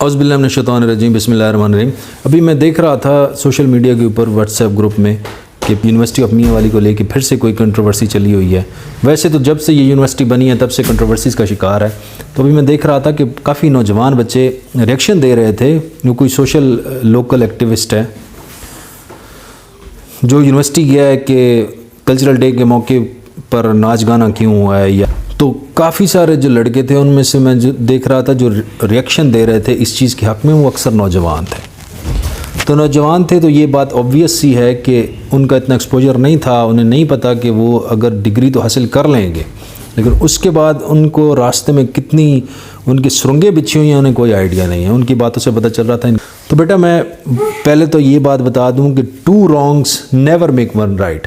औज़ु बिल्लाहि मिनश शैतानिर रजीम बिस्मिल्लाहिर रहमानिर रहीम। अभी मैं देख रहा था सोशल मीडिया के ऊपर व्हाट्सएप ग्रुप में कि यूनिवर्सिटी ऑफ मियां वाली को लेके फिर से कोई कंट्रोवर्सी चली हुई है। वैसे तो जब से ये यूनिवर्सिटी बनी है तब से कंट्रोवर्सीज़ का शिकार है। तो अभी मैं देख रहा था कि काफ़ी नौजवान बच्चे रिएक्शन दे रहे थे। जो कोई सोशल लोकल एक्टिविस्ट है जो यूनिवर्सिटी गया है कि कल्चरल डे के मौके पर नाच गाना क्यों हुआ है, या तो काफ़ी सारे जो लड़के थे उनमें से मैं जो देख रहा था जो रिएक्शन दे रहे थे इस चीज़ के हक़ में, वो अक्सर नौजवान थे। तो नौजवान थे तो ये बात ऑब्वियस सी है कि उनका इतना एक्सपोजर नहीं था, उन्हें नहीं पता कि वो अगर डिग्री तो हासिल कर लेंगे लेकिन उसके बाद उनको रास्ते में कितनी उनकी सुरंगें बिछी हुई हैं उन्हें कोई आइडिया नहीं है। उनकी बातों से पता चल रहा था। तो बेटा मैं पहले तो ये बात बता दूं कि 2 wrongs नेवर मेक 1 right।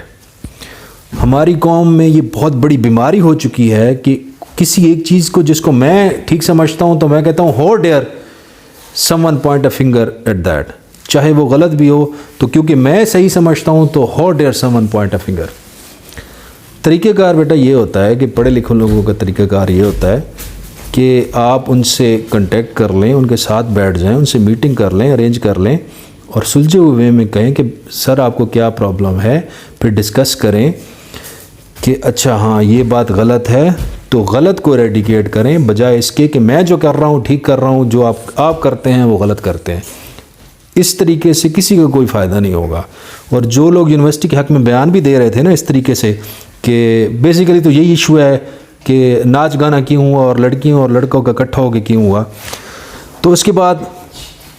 हमारी कौम में ये बहुत बड़ी बीमारी हो चुकी है कि किसी एक चीज़ को जिसको मैं ठीक समझता हूँ तो मैं कहता हूँ how dare someone point a finger at that, चाहे वो गलत भी हो तो क्योंकि मैं सही समझता हूँ तो how dare someone point a finger। तरीक़ेकार बेटा ये होता है कि पढ़े लिखे लोगों का तरीक़ेकार ये होता है कि आप उनसे कांटेक्ट कर लें, उनके साथ बैठ जाएं, उनसे मीटिंग कर लें, अरेंज कर लें और सुलझे हुए वे में कहें कि सर आपको क्या प्रॉब्लम है, फिर डिस्कस करें कि अच्छा हाँ ये बात गलत है तो गलत को रेडिकेट करें, बजाय इसके कि मैं जो कर रहा हूँ ठीक कर रहा हूँ, जो आप करते हैं वो गलत करते हैं। इस तरीके से किसी का कोई फ़ायदा नहीं होगा। और जो लोग यूनिवर्सिटी के हक़ में बयान भी दे रहे थे ना इस तरीके से कि बेसिकली तो यही इशू है कि नाच गाना क्यों हुआ और लड़कियों और लड़कों का इकट्ठा होकर क्यों हुआ, तो उसके बाद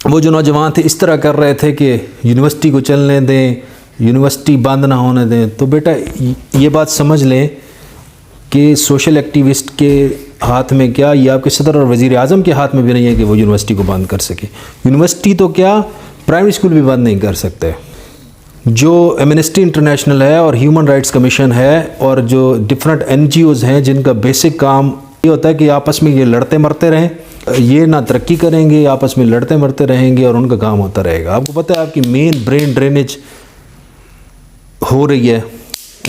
वो जो नौजवान थे इस तरह कर रहे थे कि यूनिवर्सिटी को चलने दें, यूनिवर्सिटी बंद ना होने दें। तो बेटा ये बात समझ लें कि सोशल एक्टिविस्ट के हाथ में क्या, ये आपके सदर और वज़ीर आज़म के हाथ में भी नहीं है कि वो यूनिवर्सिटी को बंद कर सके। यूनिवर्सिटी तो क्या प्राइमरी स्कूल भी बंद नहीं कर सकते। जो एमनेस्टी इंटरनेशनल है और ह्यूमन राइट्स कमीशन है और जो डिफरेंट NGOs हैं जिनका बेसिक काम ये होता है कि आपस में ये लड़ते मरते रहें, ये ना तरक्की करेंगे, आपस में लड़ते मरते रहेंगे और उनका काम होता रहेगा। आपको पता है आपकी मेन ब्रेन ड्रेनेज हो रही है।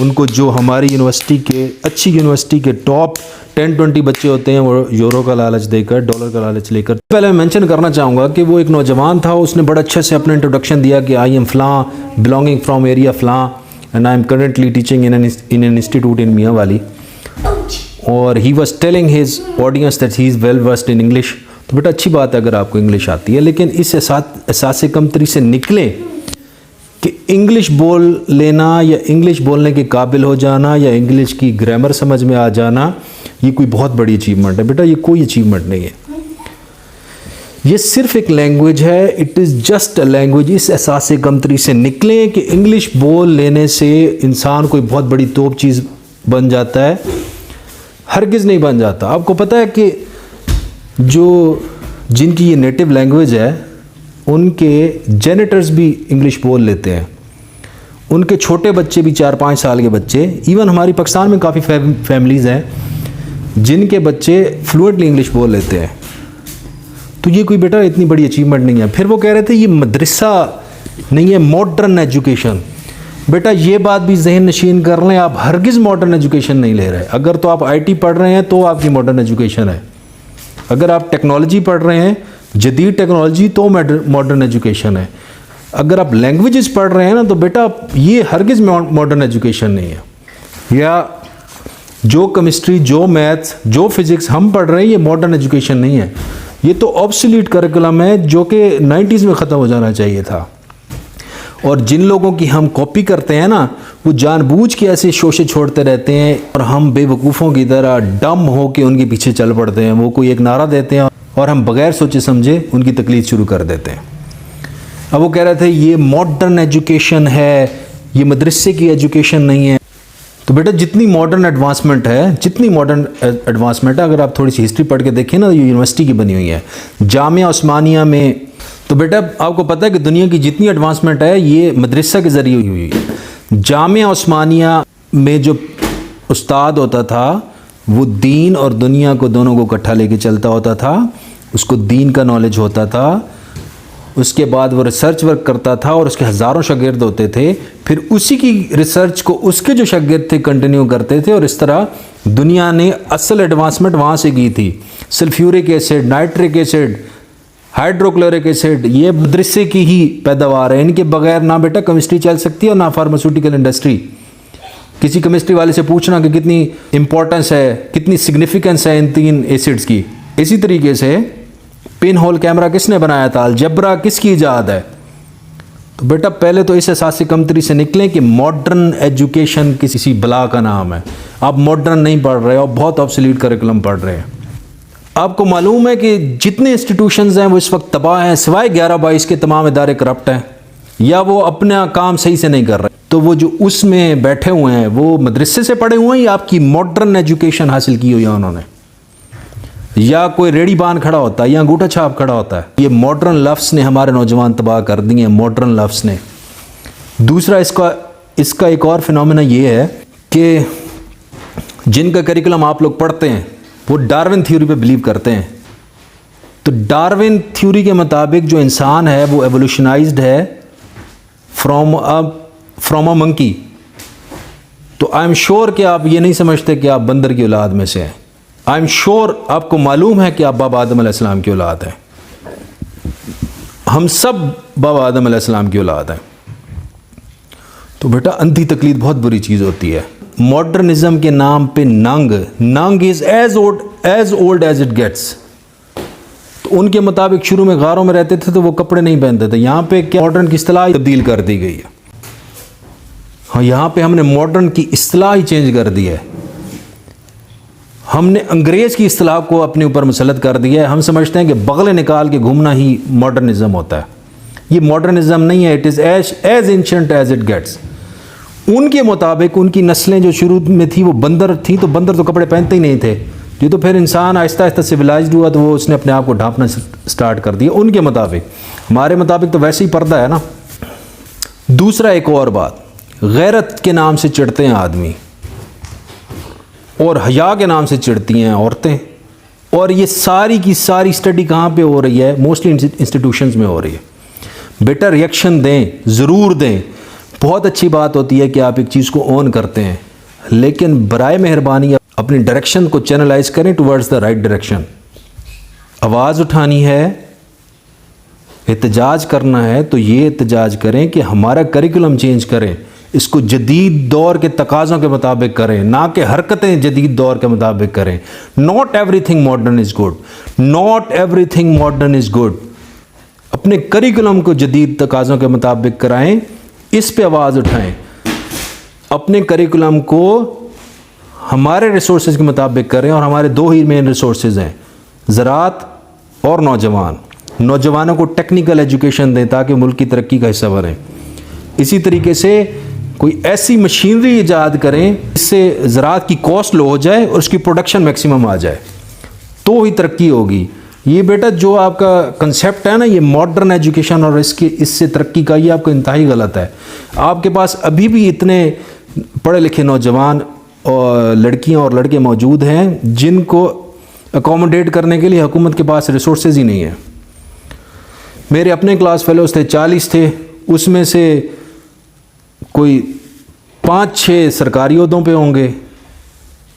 उनको जो हमारी यूनिवर्सिटी के अच्छी यूनिवर्सिटी के टॉप 10-20 बच्चे होते हैं वो यूरो का लालच देकर, डॉलर का लालच लेकर। पहले मैं मेंशन करना चाहूँगा कि वो एक नौजवान था, उसने बड़ा अच्छे से अपना इंट्रोडक्शन दिया कि आई एम फ़लाँ बिलोंगिंग फ्रॉम एरिया फ़लाँ and I am currently teaching in an institute in Mianwali, और he was telling his audience that he is well versed in English. तो बेटा अच्छी बात है अगर आपको इंग्लिश आती है, लेकिन इस एहसास कमतरी से निकलें कि इंग्लिश बोल लेना या इंग्लिश बोलने के काबिल हो जाना या इंग्लिश की ग्रामर समझ में आ जाना ये कोई बहुत बड़ी अचीवमेंट है। बेटा ये कोई अचीवमेंट नहीं है, ये सिर्फ एक लैंग्वेज है। It is just a language. इस एहसास कमतरी से निकलें कि इंग्लिश बोल लेने से इंसान कोई बहुत बड़ी तोप चीज़ बन जाता है, हरगिज़ नहीं बन जाता। आपको पता है कि जो जिनकी ये नेटिव लैंग्वेज है उनके जेनेटर्स भी इंग्लिश बोल लेते हैं, उनके छोटे बच्चे भी 4-5 साल के बच्चे, इवन हमारी पाकिस्तान में काफ़ी फैमिलीज़ हैं जिनके बच्चे फ्लुएंटली इंग्लिश बोल लेते हैं। तो ये कोई बेटा इतनी बड़ी अचीवमेंट नहीं है। फिर वो कह रहे थे ये मदरसा नहीं है, मॉडर्न एजुकेशन। बेटा ये बात भी जहन नशीन कर लें, आप हरगिज़ मॉडर्न एजुकेशन नहीं ले रहे। अगर तो आप IT पढ़ रहे हैं तो आपकी मॉडर्न एजुकेशन है, अगर आप टेक्नोलॉजी पढ़ रहे हैं जदीद टेक्नोलॉजी तो मॉडर्न एजुकेशन है, अगर आप लैंग्वेजेस पढ़ रहे हैं ना तो बेटा ये हरगिज़ मॉडर्न एजुकेशन नहीं है। या जो केमिस्ट्री, जो मैथ्स, जो फिज़िक्स हम पढ़ रहे हैं ये मॉडर्न एजुकेशन नहीं है, ये तो ऑब्सोलीट करिकुलम है जो कि 90s में ख़त्म हो जाना चाहिए था। और जिन लोगों की हम कॉपी करते हैं ना वो जानबूझ के ऐसे शोशे छोड़ते रहते हैं और हम बेवकूफ़ों की तरह डम हो के उनके पीछे चल पड़ते हैं। वो कोई एक नारा देते हैं और हम बग़ैर सोचे समझे उनकी तकलीफ शुरू कर देते हैं। अब वो कह रहे थे ये मॉडर्न एजुकेशन है, ये मदरसे की एजुकेशन नहीं है। तो बेटा जितनी मॉडर्न एडवांसमेंट है अगर आप थोड़ी सी हिस्ट्री पढ़ के देखें ना, ये यूनिवर्सिटी की बनी हुई है जामिया उस्मानिया में। तो बेटा आपको पता है कि दुनिया की जितनी एडवांसमेंट है ये मदरसा के ज़रिए हुई है। जामिया उस्मानिया में जो उस्ताद होता था वो दीन और दुनिया को दोनों को इकट्ठा लेके चलता होता था, उसको दीन का नॉलेज होता था, उसके बाद वो रिसर्च वर्क करता था और उसके हज़ारों शागिर्द होते थे, फिर उसी की रिसर्च को उसके जो शागिर्द थे कंटिन्यू करते थे और इस तरह दुनिया ने असल एडवांसमेंट वहाँ से की थी। Sulphuric acid, nitric acid, hydrochloric acid, ये मदरसे की ही पैदावार है, इनके बगैर ना बेटा केमिस्ट्री चल सकती है और ना फार्मास्यूटिकल इंडस्ट्री। किसी केमिस्ट्री वाले से पूछना कि कितनी इंपॉर्टेंस है, कितनी सिग्निफिकेंस है इन 3 एसिड्स की। इसी तरीके से पिन होल कैमरा किसने बनाया था, अलजब्रा किसकी इजाद है। तो बेटा पहले तो इस असासी कमतरी से निकलें कि मॉडर्न एजुकेशन किसी बला का नाम है। आप मॉडर्न नहीं पढ़ रहे हो, बहुत ऑब्सोलीट करिकुलम पढ़ रहे हैं। आपको मालूम है कि जितने इंस्टीट्यूशंस हैं वो इस वक्त तबाह हैं, सिवाय 11-22 के तमाम इदारे करप्ट हैं या वो अपना काम सही से नहीं कर रहे। तो वो जो उसमें बैठे हुए हैं वो मदरसे से पढ़े हुए हैं या आपकी मॉडर्न एजुकेशन हासिल की हुई है उन्होंने, या कोई रेडी बान खड़ा होता है या अंगूठा छाप खड़ा होता है। ये मॉडर्न लफ्ज़ ने हमारे नौजवान तबाह कर दिए, मॉडर्न लफ्ज़ ने। दूसरा इसका एक और फिनोमेना ये है कि जिनका करिकुलम आप लोग पढ़ते हैं वो डार्विन थ्योरी पे बिलीव करते हैं। तो डार्विन थ्योरी के मुताबिक जो इंसान है वो एवोल्यूशनाइज्ड है फ्रॉम अ मंकी। तो आई एम श्योर कि आप ये नहीं समझते कि आप बंदर की औलाद में से हैं। आई एम श्योर आपको मालूम है कि आप बाबा आदम अलैहिस्सलाम की औलाद हैं। हम सब बाबा आदम अलैहिस्सलाम की औलाद हैं। तो बेटा अंधी तकलीद बहुत बुरी चीज़ होती है। मॉडर्निज्म के नाम पे नंग is as old as it gets. तो उनके मुताबिक शुरू में गारों में रहते थे तो वो कपड़े नहीं पहनते थे। यहाँ पे क्या मॉडर्न की इस्तिलाह तब्दील कर दी गई है। हाँ, यहाँ पे हमने मॉडर्न की इस्तिलाह ही चेंज कर दी है। हमने अंग्रेज़ की इस्तिलाह को अपने ऊपर मुसलत कर दिया है। हम समझते हैं कि बगले निकाल के घूमना ही मॉडर्निज्म होता है। ये मॉडर्निज्म नहीं है, it is as ancient as it gets. उनके मुताबिक उनकी नस्लें जो शुरू में थी वो बंदर थी, तो बंदर तो कपड़े पहनते ही नहीं थे। ये तो फिर इंसान आहिस्ता आहिस्ता सिविलाइज्ड हुआ तो वो उसने अपने आप को ढांपना स्टार्ट कर दिया उनके मुताबिक। हमारे मुताबिक तो वैसे ही पर्दा है ना। दूसरा एक और बात, गैरत के नाम से चिढ़ते हैं आदमी और हया के नाम से चिढ़ती हैं औरतें। और ये सारी की सारी स्टडी कहाँ पे हो रही है? मोस्टली इंस्टीट्यूशंस में हो रही है। बेटा रिएक्शन दें, ज़रूर दें। बहुत अच्छी बात होती है कि आप एक चीज़ को ऑन करते हैं, लेकिन बराए मेहरबानी अपनी डायरेक्शन को चैनलाइज करें टुवर्ड्स द राइट डायरेक्शन। आवाज़ उठानी है, एहतजाज करना है तो ये एहतजाज करें कि हमारा करिकुलम चेंज करें, इसको जदीद दौर के तकाज़ों के मुताबिक करें, ना कि हरकतें जदीद दौर के मुताबिक करें। Not everything modern is good, not everything modern is good. अपने करिकुलम को जदीद तकाज़ों के मुताबिक कराएं, इस पे आवाज़ उठाएं। अपने करिकुलम को हमारे रिसोर्सेज के मुताबिक करें, और हमारे 2 ही मेन रिसोर्सेज हैं, ज़राअत और नौजवान। नौजवानों को टेक्निकल एजुकेशन दें ताकि मुल्क की तरक्की का हिस्सा बनें। इसी तरीके से कोई ऐसी मशीनरी ईजाद करें जिससे ज़राअत की कॉस्ट लो हो जाए और उसकी प्रोडक्शन मैक्सिमम आ जाए, तो ही तरक्की होगी। ये बेटा जो आपका कंसेप्ट है ना, ये मॉडर्न एजुकेशन और इससे तरक्की का, ये आपका इंतहाई गलत है। आपके पास अभी भी इतने पढ़े लिखे नौजवान और लड़कियां और लड़के मौजूद हैं जिनको अकोमोडेट करने के लिए हुकूमत के पास रिसोर्सेज ही नहीं है। मेरे अपने क्लास फेलोज थे, 40 थे, उसमें से कोई 5-6 सरकारी ओहदों पे होंगे,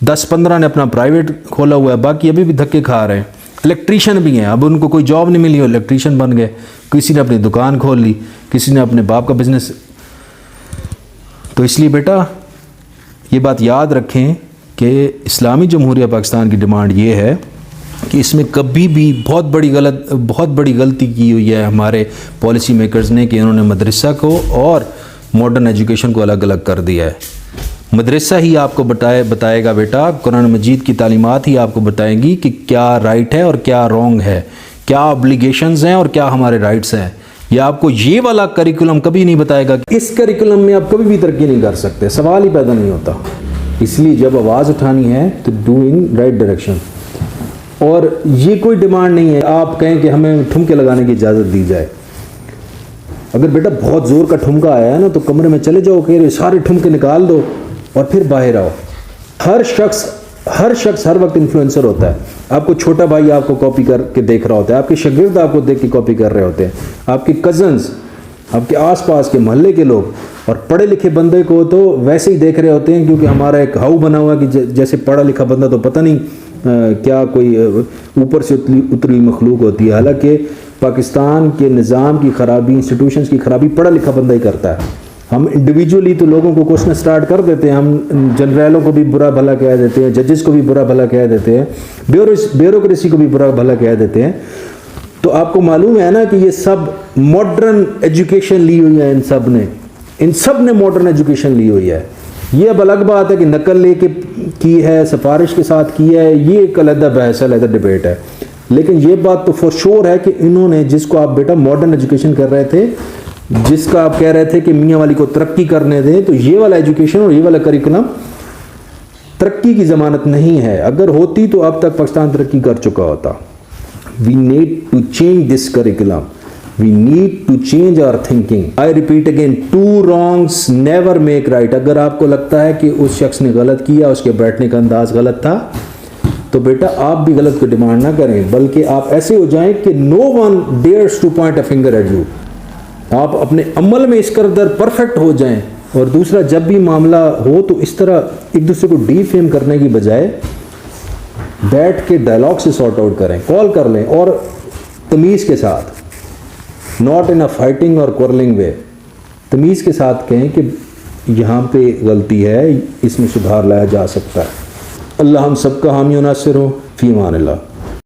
10-15 ने अपना प्राइवेट खोला हुआ है, बाकी अभी भी धक्के खा रहे हैं। इलेक्ट्रीशियन भी हैं, अब उनको कोई जॉब नहीं मिली, इलेक्ट्रीशियन बन गए। किसी ने अपनी दुकान खोल ली, किसी ने अपने बाप का बिजनेस। तो इसलिए बेटा ये बात याद रखें कि इस्लामी जमहूरिया पाकिस्तान की डिमांड ये है कि इसमें कभी भी बहुत बड़ी गलती की हुई है हमारे पॉलिसी मेकर्स ने कि इन्होंने मदरसा को और मॉडर्न एजुकेशन को अलग अलग कर दिया है। मदरसा ही आपको बताएगा बेटा, कुरान मजीद की तालीमात ही आपको बताएंगी कि क्या राइट है और क्या रॉन्ग है, क्या ऑब्लिगेशंस हैं और क्या हमारे राइट्स हैं। ये आपको ये वाला करिकुलम कभी नहीं बताएगा कि इस करिकुलम में आप कभी भी तरक्की नहीं कर सकते, सवाल ही पैदा नहीं होता। इसलिए जब आवाज़ उठानी है तो डू इन राइट डायरेक्शन। और ये कोई डिमांड नहीं है आप कहें कि हमें ठुमके लगाने की इजाज़त दी जाए। अगर बेटा बहुत ज़ोर का ठुमका आया है ना तो कमरे में चले जाओ, कह रहे सारे ठुमके निकाल दो और फिर बाहर आओ। हर शख्स हर वक्त इन्फ्लुएंसर होता है। आपको छोटा भाई आपको कॉपी करके देख रहा होता है, आपके शागिर्द आपको देख के कॉपी कर रहे होते हैं, आपके कज़न्स, आपके आसपास के मोहल्ले के लोग। और पढ़े लिखे बंदे को तो वैसे ही देख रहे होते हैं क्योंकि हमारा एक हाउ बना हुआ है कि जैसे पढ़ा लिखा बंदा तो पता नहीं क्या कोई ऊपर से उतरी मखलूक होती है। हालांकि پاکستان کے نظام کی خرابی، انسٹیٹیوشنز کی خرابی پڑھا لکھا بندہ ہی کرتا ہے. ہم انڈیویجولی تو لوگوں کو کوشچن سٹارٹ کر دیتے ہیں، ہم جنرلوں کو بھی برا بھلا کہہ دیتے ہیں، ججز کو بھی برا بھلا کہہ دیتے ہیں، بیوروکریسی کو بھی برا بھلا کہہ دیتے ہیں. تو آپ کو معلوم ہے نا کہ یہ سب ماڈرن ایجوکیشن لی ہوئی ہے، ان سب نے ماڈرن ایجوکیشن لی ہوئی ہے. یہ اب الگ بات ہے کہ نقل لے کے کی ہے، سفارش کے ساتھ کی ہے، یہ ایک علیحدہ بحث ہے، علیحدہ ڈبیٹ ہے. لیکن یہ بات تو فور شور ہے کہ انہوں نے جس کو آپ بیٹا ماڈرن ایجوکیشن کر رہے تھے، جس کا آپ کہہ رہے تھے کہ میاں والی کو ترقی کرنے دیں، تو یہ والا ایجوکیشن اور یہ والا کریکولم ترقی کی ضمانت نہیں ہے. اگر ہوتی تو اب تک پاکستان ترقی کر چکا ہوتا. We need to change this curriculum. We need to change our thinking. I repeat again, two wrongs never make right. اگر آپ کو لگتا ہے کہ اس شخص نے غلط کیا، اس کے بیٹھنے کا انداز غلط تھا، تو بیٹا آپ بھی غلط کو ڈیمانڈ نہ کریں، بلکہ آپ ایسے ہو جائیں کہ no one dares to point a finger at you. آپ اپنے عمل میں اس قدر پرفیکٹ ہو جائیں. اور دوسرا، جب بھی معاملہ ہو تو اس طرح ایک دوسرے کو ڈی فیم کرنے کی بجائے بیٹھ کے ڈائلاگ سے سارٹ آؤٹ کریں، کال کر لیں، اور تمیز کے ساتھ، ناٹ ان اے فائٹنگ اور کورلنگ وے، تمیز کے ساتھ کہیں کہ یہاں پہ غلطی ہے، اس میں سدھار لایا جا سکتا ہے. اللہ ہم سب کا حامی و ناصر ہو. فی امان اللہ.